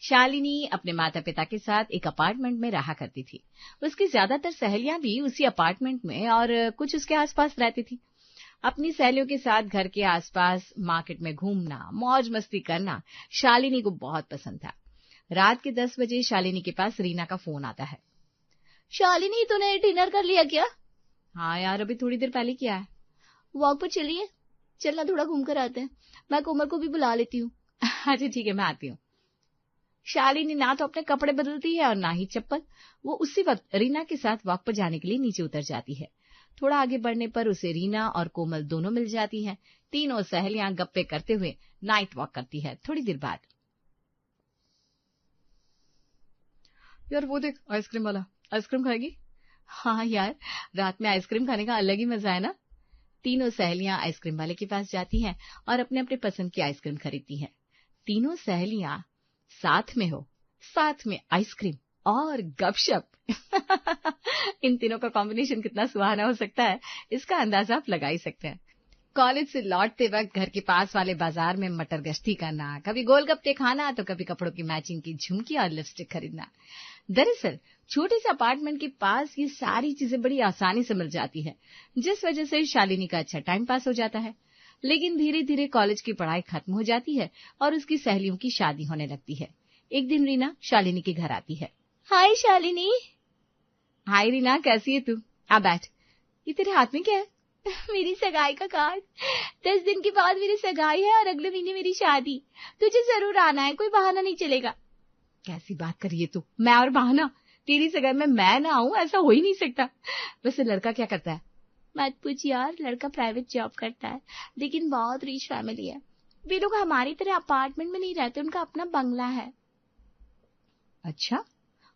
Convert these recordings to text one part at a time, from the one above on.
शालिनी अपने माता पिता के साथ एक अपार्टमेंट में रहा करती थी। उसकी ज्यादातर सहेलियां भी उसी अपार्टमेंट में और कुछ उसके आसपास रहती थी। अपनी सहेलियों के साथ घर के आसपास मार्केट में घूमना, मौज मस्ती करना शालिनी को बहुत पसंद था। रात के 10 बजे शालिनी के पास रीना का फोन आता है। शालिनी, तूने डिनर कर लिया क्या? हाँ यार, अभी थोड़ी देर पहले किया है। वॉक पर चलिए, चलना थोड़ा घूम कर आते हैं। मैं कोमल को भी बुला लेती हूँ। अच्छा ठीक है, मैं आती हूँ। शालिनी ना तो अपने कपड़े बदलती है और ना ही चप्पल। वो उसी वक्त रीना के साथ वॉक पर जाने के लिए नीचे उतर जाती है। थोड़ा आगे बढ़ने पर उसे रीना और कोमल दोनों मिल जाती हैं। तीनों सहेलियां गप्पे करते हुए नाइट वॉक करती है। थोड़ी देर बाद, यार वो देख, आइसक्रीम वाला। आइसक्रीम खाएगी? हाँ यार, रात में आइसक्रीम खाने का अलग ही मजा है ना। तीनों सहेलियां आइसक्रीम वाले के पास जाती हैं और अपने अपने पसंद की आइसक्रीम खरीदती हैं। तीनों सहेलियां साथ में हो, साथ में आइसक्रीम और गपशप। इन तीनों का कॉम्बिनेशन कितना सुहाना हो सकता है, इसका अंदाजा आप लगा ही सकते हैं। कॉलेज से लौटते वक्त घर के पास वाले बाजार में मटर गश्ती करना, कभी गोलगप्पे खाना तो कभी कपड़ों की मैचिंग की झुमकी और लिपस्टिक खरीदना। दरअसल छोटे से अपार्टमेंट के पास ये सारी चीजें बड़ी आसानी से मिल जाती है, जिस वजह से शालिनी का अच्छा टाइम पास हो जाता है। लेकिन धीरे धीरे कॉलेज की पढ़ाई खत्म हो जाती है और उसकी सहेलियों की शादी होने लगती है। एक दिन रीना शालिनी के घर आती है। हाय शालिनी। हाय रीना, कैसी है तू? आ बैठ। ये तेरे हाथ में क्या है? मेरी सगाई का कार्ड। 10 दिन के बाद मेरी सगाई है और अगले महीने मेरी शादी। तुझे जरूर आना है, कोई बहाना नहीं चलेगा। कैसी बात कर रही है तू? मैं और बहाना? तेरी सगाई में मैं ना आऊं, ऐसा हो ही नहीं सकता। वैसे लड़का क्या करता है? मत पूछ यार, लड़का प्राइवेट जॉब करता है, लेकिन बहुत रिच फैमिली है। वे लोग हमारी तरह अपार्टमेंट में नहीं रहते, उनका अपना बंगला है। अच्छा?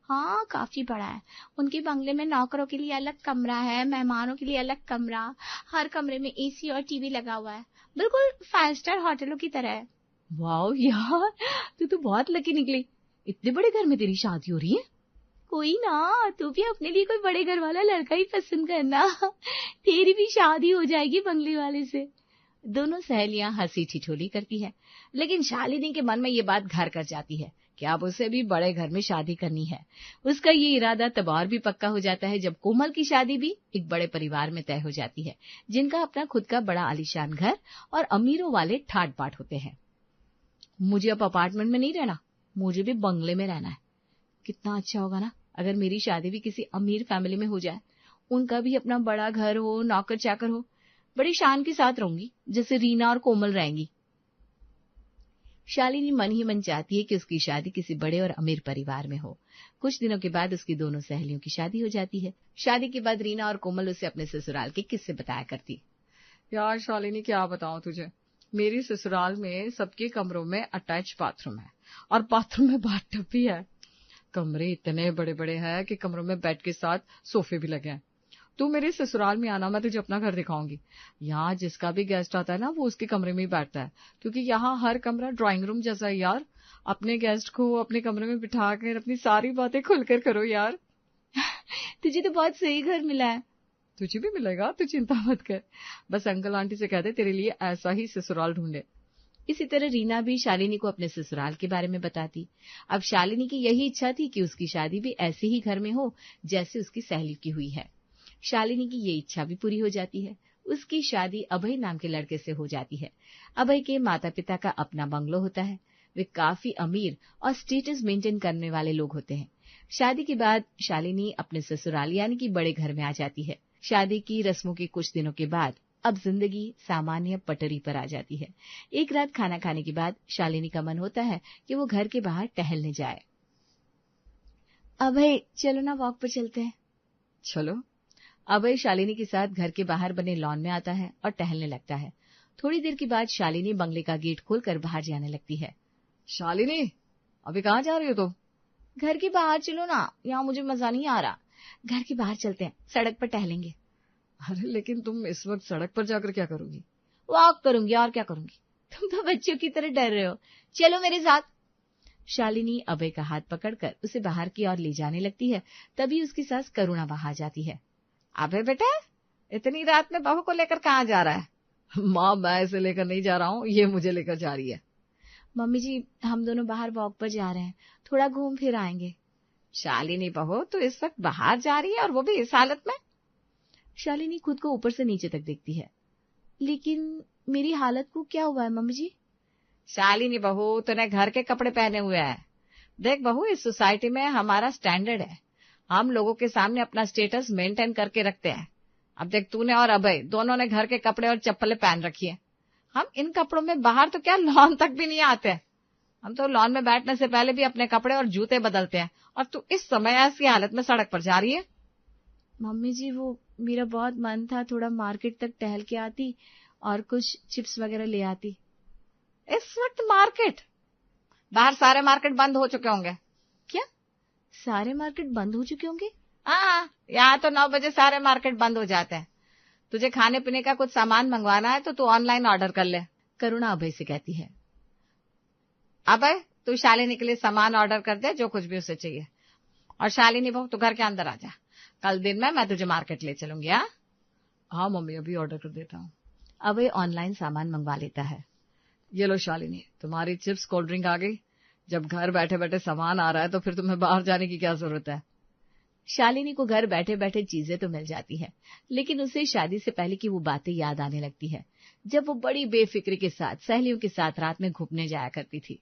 हाँ, काफी बड़ा है। उनके बंगले में नौकरों के लिए अलग कमरा है, मेहमानों के लिए अलग कमरा। हर कमरे में एसी और टीवी लगा हुआ है, बिल्कुल 5 स्टार होटलों की तरह है। वाह यार, तू तो बहुत लकी निकली। इतने बड़े घर में तेरी शादी हो रही है? कोई ना, तू भी अपने लिए कोई बड़े घर वाला लड़का ही पसंद करना। तेरी भी शादी हो जाएगी बंगले वाले से। दोनों सहेलियां हंसी ठिठोली करती है, लेकिन शालिनी के मन में ये बात घर कर जाती है कि अब उसे भी बड़े घर में शादी करनी है। उसका ये इरादा तब और भी पक्का हो जाता है जब कोमल की शादी भी एक बड़े परिवार में तय हो जाती है, जिनका अपना खुद का बड़ा आलीशान घर और अमीरों वाले ठाट बाट होते हैं। मुझे अब अपार्टमेंट में नहीं रहना, मुझे भी बंगले में रहना है। कितना अच्छा होगा ना अगर मेरी शादी भी किसी अमीर फैमिली में हो जाए। उनका भी अपना बड़ा घर हो, नौकर चाकर हो। बड़ी शान के साथ रहूंगी, जैसे रीना और कोमल रहेंगी। शालिनी मन ही मन चाहती है कि उसकी शादी किसी बड़े और अमीर परिवार में हो। कुछ दिनों के बाद उसकी दोनों सहेलियों की शादी हो जाती है। शादी के बाद रीना और कोमल उसे अपने ससुराल के किस्से बताया करती। यार शालिनी, क्या बताऊं तुझे, मेरी ससुराल में सबके कमरों में अटैच बाथरूम है और बाथरूम में बाथटब भी है। कमरे इतने बड़े बड़े हैं कि कमरों में बेड के साथ सोफे भी लगे हैं। तू मेरे ससुराल में आना, मैं तुझे अपना घर दिखाऊंगी। यहाँ जिसका भी गेस्ट आता है ना, वो उसके कमरे में ही बैठता है, क्योंकि यहाँ हर कमरा ड्राइंग रूम जैसा है यार। अपने गेस्ट को अपने कमरे में बिठा कर अपनी सारी बातें खुलकर करो यार। तुझे तो बहुत सही घर मिला है। तुझे भी मिलेगा, तू चिंता मत कर। बस अंकल आंटी से कह दे तेरे लिए ऐसा ही ससुराल ढूंढे। इसी तरह रीना भी शालिनी को अपने ससुराल के बारे में बताती। अब शालिनी की यही इच्छा थी कि उसकी शादी भी ऐसे ही घर में हो जैसे उसकी सहेली की हुई है। शालिनी की ये इच्छा भी पूरी हो जाती है। उसकी शादी अभय नाम के लड़के से हो जाती है। अभय के माता पिता का अपना बंगलो होता है। वे काफी अमीर और स्टेटस मेंटेन करने वाले लोग होते हैं। शादी के बाद शालिनी अपने ससुराल यानी कि बड़े घर में आ जाती है। शादी की रस्मों के कुछ दिनों के बाद अब जिंदगी सामान्य पटरी पर आ जाती है। एक रात खाना खाने के बाद शालिनी का मन होता है कि वो घर के बाहर टहलने जाए। अभय, चलो ना वॉक पर चलते हैं। चलो। अभय शालिनी के साथ घर के बाहर बने लॉन में आता है और टहलने लगता है। थोड़ी देर के बाद शालिनी बंगले का गेट खोलकर बाहर जाने लगती है। शालिनी, अभी कहाँ जा रही हो तुम? घर के बाहर चलो ना, यहाँ मुझे मजा नहीं आ रहा। घर के बाहर चलते हैं, सड़क पर टहलेंगे। अरे लेकिन तुम इस वक्त सड़क पर जाकर क्या करोगी? वॉक करूंगी, और क्या करूंगी। तुम तो बच्चों की तरह डर रहे हो, चलो मेरे साथ। शालिनी अभय का हाथ पकड़कर उसे बाहर की ओर ले जाने लगती है। तभी उसकी सास करुणा वहां जाती है। अबे बेटा, इतनी रात में बहू को लेकर कहाँ जा रहा है? माँ, मैं इसे लेकर नहीं जा रहा हूँ, ये मुझे लेकर जा रही है। मम्मी जी हम दोनों बाहर वॉक पर जा रहे हैं, थोड़ा घूम फिर आएंगे। शालिनी बहू तो इस वक्त बाहर जा रही है और वो भी इस हालत में? शालिनी खुद को ऊपर से नीचे तक देखती है। लेकिन मेरी हालत को क्या हुआ है मम्मी जी? शालिनी बहू तूने घर के कपड़े पहने हुए है। देख बहू, इस सोसाइटी में हमारा स्टैंडर्ड है, हम लोगों के सामने अपना स्टेटस मेंटेन करके रखते हैं। अब देख, तूने और अभय दोनों ने घर के कपड़े और चप्पलें पहन रखी है। हम इन कपड़ों में बाहर तो क्या लॉन तक भी नहीं आते। हम तो लॉन में बैठने से पहले भी अपने कपड़े और जूते बदलते हैं, और तू इस समय ऐसी हालत में सड़क पर जा रही है। मम्मी जी वो मेरा बहुत मन था, थोड़ा मार्केट तक टहल के आती और कुछ चिप्स वगैरह ले आती। इस वक्त मार्केट? बाहर सारे मार्केट बंद हो चुके होंगे। क्या सारे मार्केट बंद हो चुके होंगे? हाँ, यहाँ तो 9 बजे सारे मार्केट बंद हो जाते हैं। तुझे खाने पीने का कुछ सामान मंगवाना है तो तू ऑनलाइन ऑर्डर कर ले, करुणा अभय से कहती है। अभय तू शालिनी के लिए सामान ऑर्डर कर दे, जो कुछ भी उसे चाहिए। और शालिनी बहू तू घर के अंदर आ जा, कल दिन में मैं तुझे मार्केट ले चलूंगी। हाँ मम्मी, अभी ऑर्डर कर देता हूँ। अभय ऑनलाइन सामान मंगवा लेता है। ये लो शालिनी, तुम्हारी चिप्स कोल्ड ड्रिंक आ गई। जब घर बैठे बैठे सामान आ रहा है तो फिर तुम्हें बाहर जाने की क्या जरूरत है। शालिनी को घर बैठे बैठे चीजें तो मिल जाती है, लेकिन उसे शादी से पहले की वो बातें याद आने लगती है, जब वो बड़ी बेफिक्री के साथ सहेलियों के साथ रात में घूमने जाया करती थी।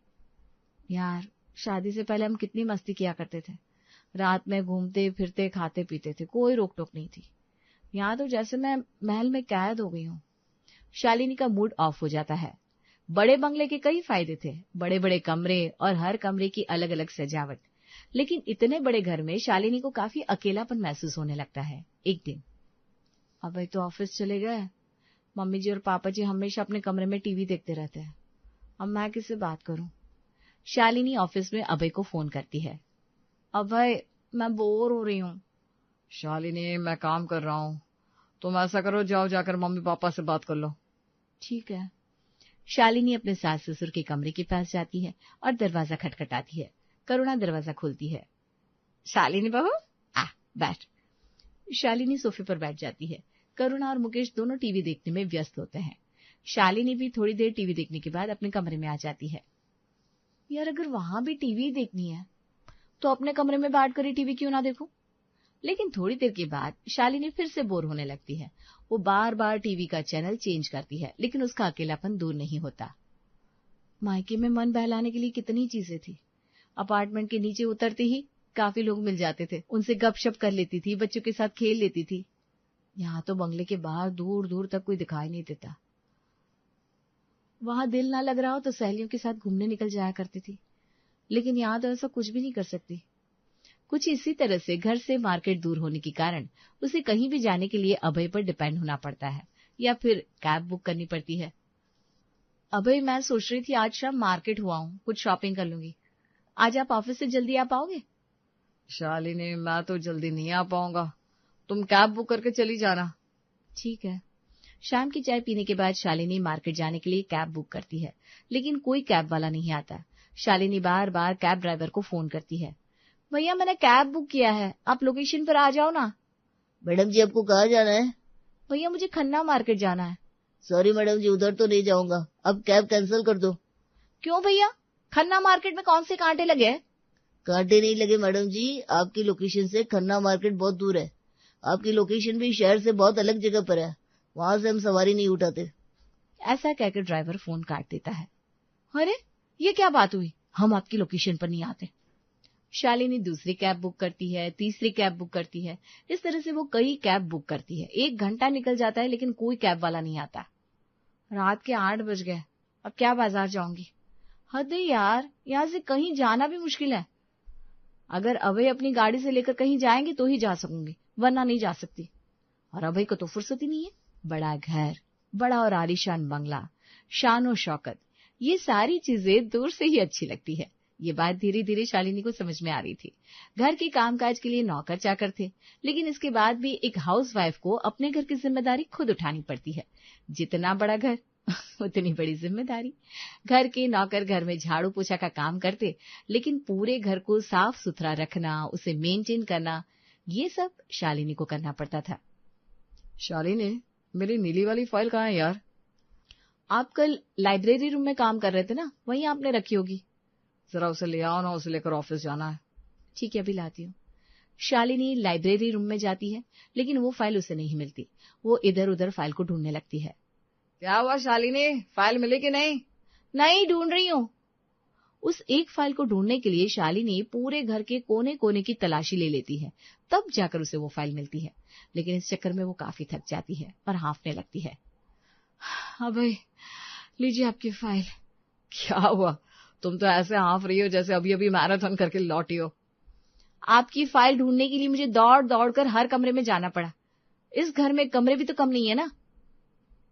यार, शादी से पहले हम कितनी मस्ती किया करते थे। रात में घूमते फिरते खाते पीते थे, कोई रोक टोक नहीं थी। यहाँ तो जैसे मैं महल में कैद हो गई हूँ। शालिनी का मूड ऑफ हो जाता है। बड़े बंगले के कई फायदे थे, बड़े बड़े कमरे और हर कमरे की अलग अलग सजावट, लेकिन इतने बड़े घर में शालिनी को काफी अकेलापन महसूस होने लगता है। एक दिन अभय तो ऑफिस चले गए, मम्मी जी और पापा जी हमेशा अपने कमरे में टीवी देखते रहते हैं। अब मैं किससे बात करूं? शालिनी ऑफिस में अभय को फोन करती है। अभय, मैं बोर हो रही हूँ। शालिनी, मैं काम कर रहा हूँ, तुम ऐसा करो, जाओ जाकर मम्मी पापा से बात कर लो। ठीक है। शालिनी अपने सास ससुर के कमरे के पास जाती है और दरवाजा खटखटाती है। करुणा दरवाजा खोलती है। शालिनी बहू आ बैठ। शालिनी सोफे पर बैठ जाती है। करुणा और मुकेश दोनों टीवी देखने में व्यस्त होते हैं। शालिनी भी थोड़ी देर टीवी देखने के बाद अपने कमरे में आ जाती है। यार, अगर वहां भी टीवी देखनी है तो अपने कमरे में बैठ कर ही टीवी क्यों ना देखूं? लेकिन थोड़ी देर के बाद शालिनी फिर से बोर होने लगती है। वो बार बार टीवी का चैनल चेंज करती है, लेकिन उसका अकेलापन दूर नहीं होता। मायके में मन बहलाने के लिए कितनी चीजें थी। अपार्टमेंट के नीचे उतरते ही काफी लोग मिल जाते थे, उनसे गपशप कर लेती थी, बच्चों के साथ खेल लेती थी। यहाँ तो बंगले के बाहर दूर दूर तक कोई दिखाई नहीं देता। वहां दिल ना लग रहा हो तो सहेलियों के साथ घूमने निकल जाया करती थी, लेकिन यहाँ तो ऐसा कुछ भी नहीं कर सकती। कुछ इसी तरह से घर से मार्केट दूर होने के कारण उसे कहीं भी जाने के लिए अभय पर डिपेंड होना पड़ता है, या फिर कैब बुक करनी पड़ती है। अभय, मैं सोच रही थी आज शाम मार्केट हुआ हूँ, कुछ शॉपिंग कर लूंगी। आज आप ऑफिस से जल्दी आ पाओगे? शालिनी, मैं तो जल्दी नहीं आ पाऊंगा, तुम कैब बुक करके चली जाना। ठीक है। शाम की चाय पीने के बाद शालिनी मार्केट जाने के लिए कैब बुक करती है, लेकिन कोई कैब वाला नहीं आता। शालिनी बार बार कैब ड्राइवर को फोन करती है। भैया, मैंने कैब बुक किया है, आप लोकेशन पर आ जाओ ना। मैडम जी, आपको कहाँ जाना है? भैया, मुझे खन्ना मार्केट जाना है। सॉरी मैडम जी, उधर तो नहीं जाऊंगा, अब कैब कैंसिल कर दो। क्यों भैया, खन्ना मार्केट में कौन से कांटे लगे हैं? कांटे नहीं लगे मैडम जी, आपकी लोकेशन से खन्ना मार्केट बहुत दूर है। आपकी लोकेशन भी शहर से बहुत अलग जगह पर है, वहां से हम सवारी नहीं उठाते। ऐसा कहकर ड्राइवर फोन काट देता है। अरे, ये क्या बात हुई, हम आपकी लोकेशन पर नहीं आते। शालिनी दूसरी कैब बुक करती है, तीसरी कैब बुक करती है। इस तरह से वो कई कैब बुक करती है। 1 घंटा निकल जाता है, लेकिन कोई कैब वाला नहीं आता। रात के 8 बज गए, अब क्या बाजार जाऊंगी। हद है यार, यहाँ से कहीं जाना भी मुश्किल है। अगर अभय अपनी गाड़ी से लेकर कहीं जाएंगे तो ही जा सकूंगी, वरना नहीं जा सकती। और अभय को तो फुर्सत ही नहीं है। बड़ा घर, बड़ा और आलीशान बंगला, शान और शौकत, ये सारी चीजें दूर से ही अच्छी लगती है। ये बात धीरे धीरे शालिनी को समझ में आ रही थी। घर के कामकाज के लिए नौकर चाकर थे, लेकिन इसके बाद भी एक हाउसवाइफ को अपने घर की जिम्मेदारी खुद उठानी पड़ती है। जितना बड़ा घर उतनी बड़ी जिम्मेदारी। घर के नौकर घर में झाड़ू पोछा का काम करते, लेकिन पूरे घर को साफ सुथरा रखना, उसे मेंटेन करना, ये सब शालिनी को करना पड़ता था। शालिनी, मेरी नीली वाली फाइल कहाँ है यार? आप कल लाइब्रेरी रूम में काम कर रहे थे ना, वहीं आपने रखी होगी। जरा उसे ले आओ ना, उसे लेकर ऑफिस जाना है। ठीक है, अभी लाती हूँ। शालिनी लाइब्रेरी रूम में जाती है, लेकिन वो फाइल उसे नहीं मिलती। वो इधर उधर फाइल को ढूंढने लगती है। क्या हुआ शालिनी, फाइल मिली कि नहीं? नहीं, ढूंढ रही हूँ। उस एक फाइल को ढूंढने के लिए शालिनी पूरे घर के कोने कोने की तलाशी ले लेती है, तब जाकर उसे वो फाइल मिलती है। लेकिन इस चक्कर में वो काफी थक जाती है और हांफने लगती है। हाँ भाई, लीजिए आपकी फाइल। क्या हुआ, तुम तो ऐसे हांफ रही हो जैसे अभी अभी मैराथन करके लौटी हो। आपकी फाइल ढूंढने के लिए मुझे दौड़ दौड़ कर हर कमरे में जाना पड़ा। इस घर में कमरे भी तो कम नहीं है ना।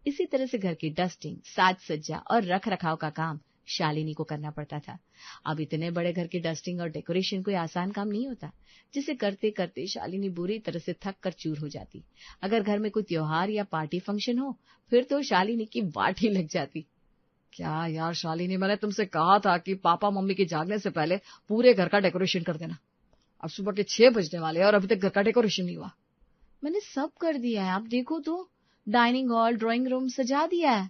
इसी तरह से घर की डस्टिंग, साज सज्जा और रख रखाव का काम शालिनी को करना पड़ता था। अब इतने बड़े घर की डस्टिंग और डेकोरेशन कोई आसान काम नहीं होता, जिसे करते करते शालिनी बुरी तरह से थक कर चूर हो जाती। अगर घर में कोई त्योहार या पार्टी फंक्शन हो, फिर तो शालिनी की वाट ही लग जाती। क्या यार शालिनी, मैंने तुमसे कहा था कि पापा मम्मी के जागने से पहले पूरे घर का डेकोरेशन कर देना। अब सुबह के 6 बजने वाले हैं और अभी तक घर का डेकोरेशन नहीं हुआ। मैंने सब कर दिया है, आप देखो तो। डाइनिंग हॉल, ड्राइंग रूम सजा दिया है।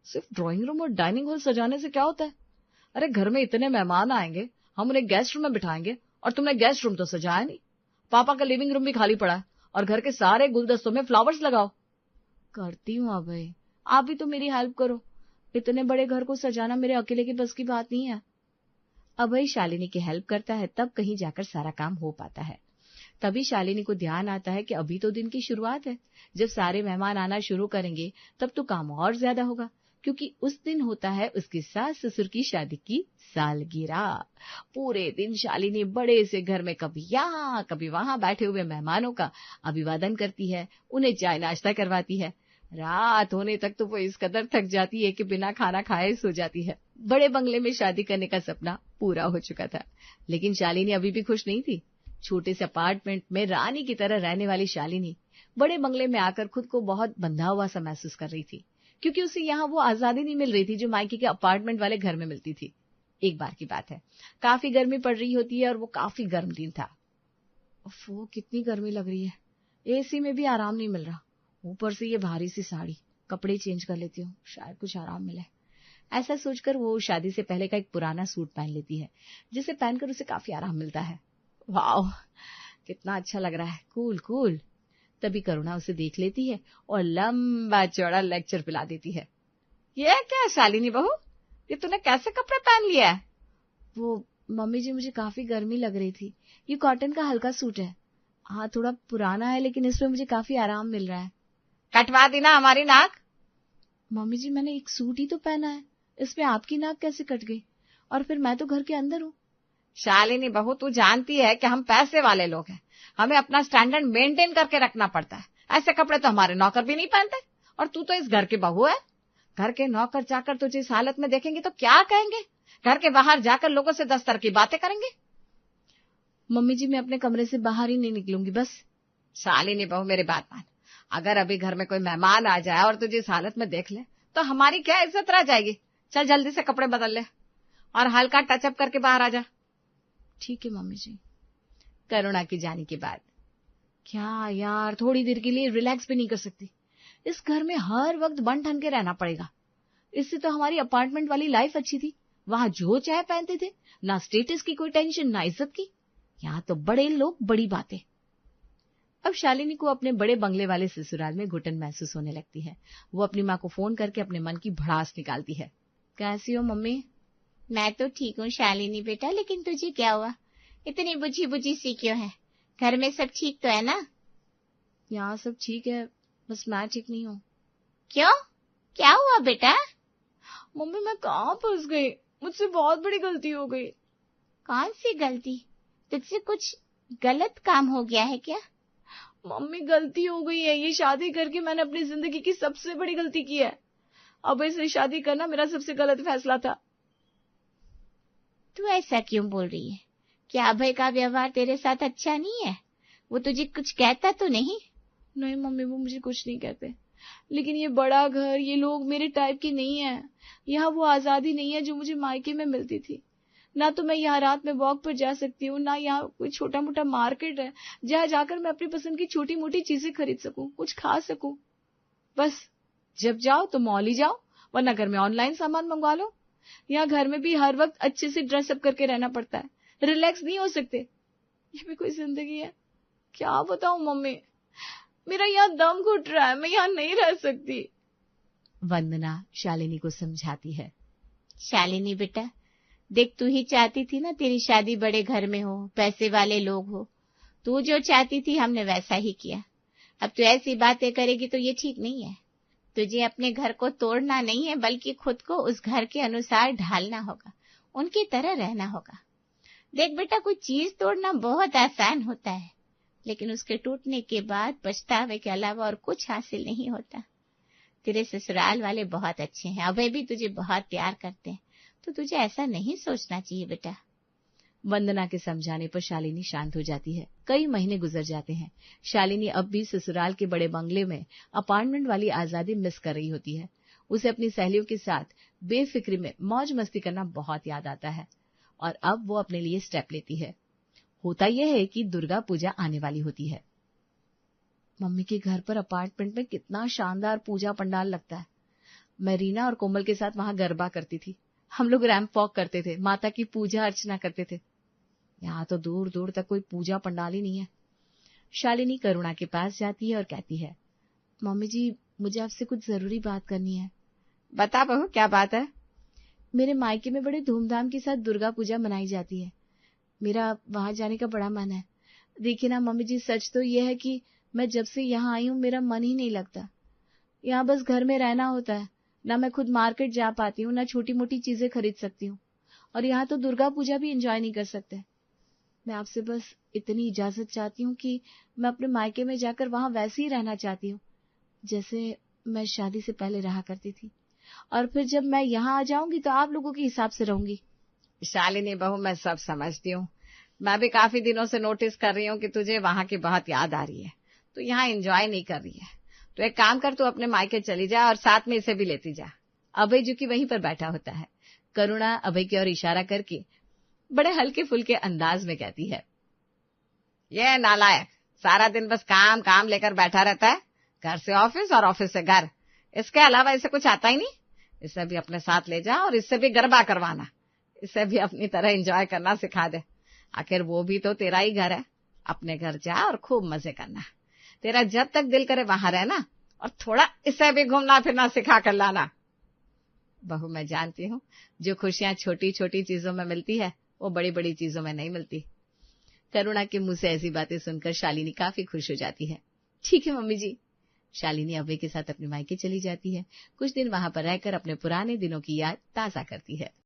सिर्फ ड्राइंग रूम और डाइनिंग हॉल सजाने से क्या होता है? अरे घर में इतने मेहमान आएंगे, हम उन्हें गेस्ट रूम में बिठाएंगे और तुमने गेस्ट रूम तो सजाया नहीं। पापा का लिविंग रूम भी खाली पड़ा है और घर के सारे गुलदस्तों में फ्लावर्स लगाओ। करती हूँ अभय, आप भी तो मेरी हेल्प करो। इतने बड़े घर को सजाना मेरे अकेले की बस की बात नहीं है। अभय शालिनी की हेल्प करता है, तब कहीं जाकर सारा काम हो पाता है। तभी शालिनी को ध्यान आता है कि अभी तो दिन की शुरुआत है। जब सारे मेहमान आना शुरू करेंगे तब तो काम और ज्यादा होगा, क्योंकि उस दिन होता है उसकी सास ससुर की शादी की सालगिरह। पूरे दिन शालिनी बड़े से घर में कभी यहाँ कभी वहां बैठे हुए मेहमानों का अभिवादन करती है, उन्हें चाय नाश्ता करवाती है। रात होने तक तो वो इस कदर थक जाती है कि बिना खाना खाए सो जाती है। बड़े बंगले में शादी करने का सपना पूरा हो चुका था, लेकिन शालिनी अभी भी खुश नहीं थी। छोटे से अपार्टमेंट में रानी की तरह रहने वाली शालिनी बड़े बंगले में आकर खुद को बहुत बंधा हुआ सा महसूस कर रही थी, क्योंकि उसे यहाँ वो आजादी नहीं मिल रही थी जो मायके के अपार्टमेंट वाले घर में मिलती थी। एक बार की बात है, काफी गर्मी पड़ रही होती है और वो काफी गर्म दिन था। वो कितनी गर्मी लग रही है, एसी में भी आराम नहीं मिल रहा। ऊपर से ये भारी सी साड़ी, कपड़े चेंज कर लेती हूँ, शायद कुछ आराम मिले। ऐसा सोचकर वो शादी से पहले का एक पुराना सूट पहन लेती है, जिसे पहनकर उसे काफी आराम मिलता है। वाह, कितना अच्छा लग रहा है, कूल कूल। तभी करुणा उसे देख लेती है और लंबा चौड़ा लेक्चर पिला देती है। ये क्या शालिनी बहू, ये तूने कैसे कपड़े पहन लिया है? वो मम्मी जी, मुझे काफी गर्मी लग रही थी। ये कॉटन का हल्का सूट है। हाँ, थोड़ा पुराना है, लेकिन इसमें मुझे काफी आराम मिल रहा है। कटवा दी ना हमारी नाक। मम्मी जी, मैंने एक सूट ही तो पहना है, इसमें आपकी नाक कैसे कट गई? और फिर मैं तो घर के अंदर हूँ। शालिनी बहू, तू जानती है कि हम पैसे वाले लोग हैं, हमें अपना स्टैंडर्ड मेंटेन करके रखना पड़ता है। ऐसे कपड़े तो हमारे नौकर भी नहीं पहनते, और तू तो इस घर की बहू है। घर के नौकर चाकर तुझे इस हालत में देखेंगे तो क्या कहेंगे? घर के बाहर जाकर लोगों से 10 तरह की बातें करेंगे। मम्मी जी, मैं अपने कमरे से बाहर ही नहीं निकलूंगी बस। शालिनी बहू, मेरी बात मान। अगर अभी घर में कोई मेहमान आ जाए और तुझे इस हालत में देख ले तो हमारी क्या इज्जत रह जाएगी। चल जल्दी से कपड़े बदल ले और हल्का टचअप करके बाहर आ जा। ठीक है मम्मी जी। करुणा की जाने के बाद क्या यार, थोड़ी देर के लिए रिलैक्स भी नहीं कर सकती। इस घर में हर वक्त बन ठन के रहना पड़ेगा। इससे तो हमारी अपार्टमेंट वाली लाइफ अच्छी थी, वहां जो चाहे पहनते थे, ना स्टेटस की कोई टेंशन ना इज्जत की। यहाँ तो बड़े लोग बड़ी बातें। अब शालिनी को अपने बड़े बंगले वाले ससुराल में घुटन महसूस होने लगती है। वो अपनी माँ को फोन करके अपने मन की भड़ास निकालती है। कैसी हो मम्मी? मैं तो ठीक हूँ शालिनी बेटा, लेकिन तुझे क्या हुआ? इतनी बुझी बुझी सी क्यों है? घर में सब ठीक तो है ना? यहाँ सब ठीक है, बस मैं ठीक नहीं हूँ। क्यों, क्या हुआ बेटा? मम्मी, मैं कहाँ फंस गई, मुझसे बहुत बड़ी गलती हो गई। कौन सी गलती? तुझसे कुछ गलत काम हो गया है क्या? मम्मी, गलती हो गई है। ये शादी करके मैंने अपनी जिंदगी की सबसे बड़ी गलती की है। अब इससे शादी करना मेरा सबसे गलत फैसला था। तू ऐसा क्यों बोल रही है? क्या अभय का व्यवहार तेरे साथ अच्छा नहीं है? वो तुझे कुछ कहता तो नहीं? नहीं मम्मी, वो मुझे कुछ नहीं कहते, लेकिन ये बड़ा घर, ये लोग मेरे टाइप के नहीं है। यहाँ वो आजादी नहीं है जो मुझे मायके में मिलती थी। ना तो मैं यहाँ रात में वॉक पर जा सकती हूँ, ना यहाँ कोई छोटा मोटा मार्केट है जहाँ जाकर मैं अपनी पसंद की छोटी मोटी चीजें खरीद सकूं, कुछ खा सकूं। बस जब जाओ तो मॉल ही जाओ, वरना घर में ऑनलाइन सामान मंगवा लो। यहाँ घर में भी हर वक्त अच्छे से ड्रेसअप करके रहना पड़ता है, रिलैक्स नहीं हो सकते। ये भी कोई जिंदगी है? क्या बताऊं मम्मी, मेरा यहाँ दम घुट रहा है, मैं यहाँ नहीं रह सकती। वंदना शालिनी को समझाती है। शालिनी बेटा, देख तू ही चाहती थी ना तेरी शादी बड़े घर में हो, पैसे वाले लोग हो। तू जो चाहती थी हमने वैसा ही किया। अब तू ऐसी बातें करेगी तो ये ठीक नहीं है। तुझे अपने घर को तोड़ना नहीं है, बल्कि खुद को उस घर के अनुसार ढालना होगा, उनकी तरह रहना होगा। देख बेटा, कोई चीज तोड़ना बहुत आसान होता है, लेकिन उसके टूटने के बाद पछतावे के अलावा और कुछ हासिल नहीं होता। तेरे ससुराल वाले बहुत अच्छे हैं, अभय भी तुझे बहुत प्यार करते हैं, तो तुझे ऐसा नहीं सोचना चाहिए बेटा। वंदना के समझाने पर शालिनी शांत हो जाती है। कई महीने गुजर जाते हैं। शालिनी अब भी ससुराल के बड़े बंगले में अपार्टमेंट वाली आजादी मिस कर रही होती है। उसे अपनी सहेलियों के साथ बेफिक्री में मौज मस्ती करना बहुत याद आता है और अब वो अपने लिए स्टेप लेती है। होता यह है कि दुर्गा पूजा आने वाली होती है। मम्मी के घर पर अपार्टमेंट में कितना शानदार पूजा पंडाल लगता है। मैं रीना और कोमल के साथ वहां गरबा करती थी। हम लोग रैंप वॉक करते थे, माता की पूजा अर्चना करते थे। यहाँ तो दूर दूर तक कोई पूजा पंडाल ही नहीं है। शालिनी करुणा के पास जाती है और कहती है, मम्मी जी, मुझे आपसे कुछ जरूरी बात करनी है। बता बहू, क्या बात है? मेरे मायके में बड़े धूमधाम के साथ दुर्गा पूजा मनाई जाती है। मेरा वहां जाने का बड़ा मन है। देखिए ना मम्मी जी, सच तो यह है कि मैं जब से यहाँ आई हूँ मेरा मन ही नहीं लगता। यहाँ बस घर में रहना होता है, ना मैं खुद मार्केट जा पाती हूँ, ना छोटी मोटी चीजें खरीद सकती हूँ, और यहाँ तो दुर्गा पूजा भी एंजॉय नहीं कर सकते। मैं आपसे बस इतनी इजाजत चाहती हूँ कि मैं अपने मायके में जाकर वहां वैसे ही रहना चाहती हूँ जैसे मैं शादी से पहले रहा करती थी, और फिर जब मैं यहाँ आ जाऊंगी तो आप लोगों के हिसाब से रहूंगी। शालिनी बहू, मैं सब समझती हूँ। मैं भी काफी दिनों से नोटिस कर रही हूँ कि तुझे वहां की बहुत याद आ रही है, तो यहाँ एंजॉय नहीं कर रही है। तो एक काम कर, तू अपने मायके चली जा और साथ में इसे भी लेती जा। अभय जो कि वहीं पर बैठा होता है। करुणा अभय की ओर इशारा करके बड़े हल्के फुल्के अंदाज में कहती है, ये नालायक सारा दिन बस काम काम लेकर बैठा रहता है, घर से ऑफिस और ऑफिस से घर, इसके अलावा इसे कुछ आता ही नहीं। इसे भी अपने साथ ले जा और इससे भी गरबा करवाना, इसे भी अपनी तरह एंजॉय करना सिखा दे। आखिर वो भी तो तेरा ही घर है। अपने घर जा और खूब मजे करना। तेरा जब तक दिल करे वहां रहना, और थोड़ा इसे भी घूमना फिरना सिखा कर लाना। बहू, मैं जानती हूँ जो खुशियां छोटी छोटी चीजों में मिलती है वो बड़ी बड़ी चीजों में नहीं मिलती। करुणा के मुंह से ऐसी बातें सुनकर शालिनी काफी खुश हो जाती है। ठीक है मम्मी जी। शालिनी अभय के साथ अपने मायके चली जाती है। कुछ दिन वहां पर रहकर अपने पुराने दिनों की याद ताजा करती है।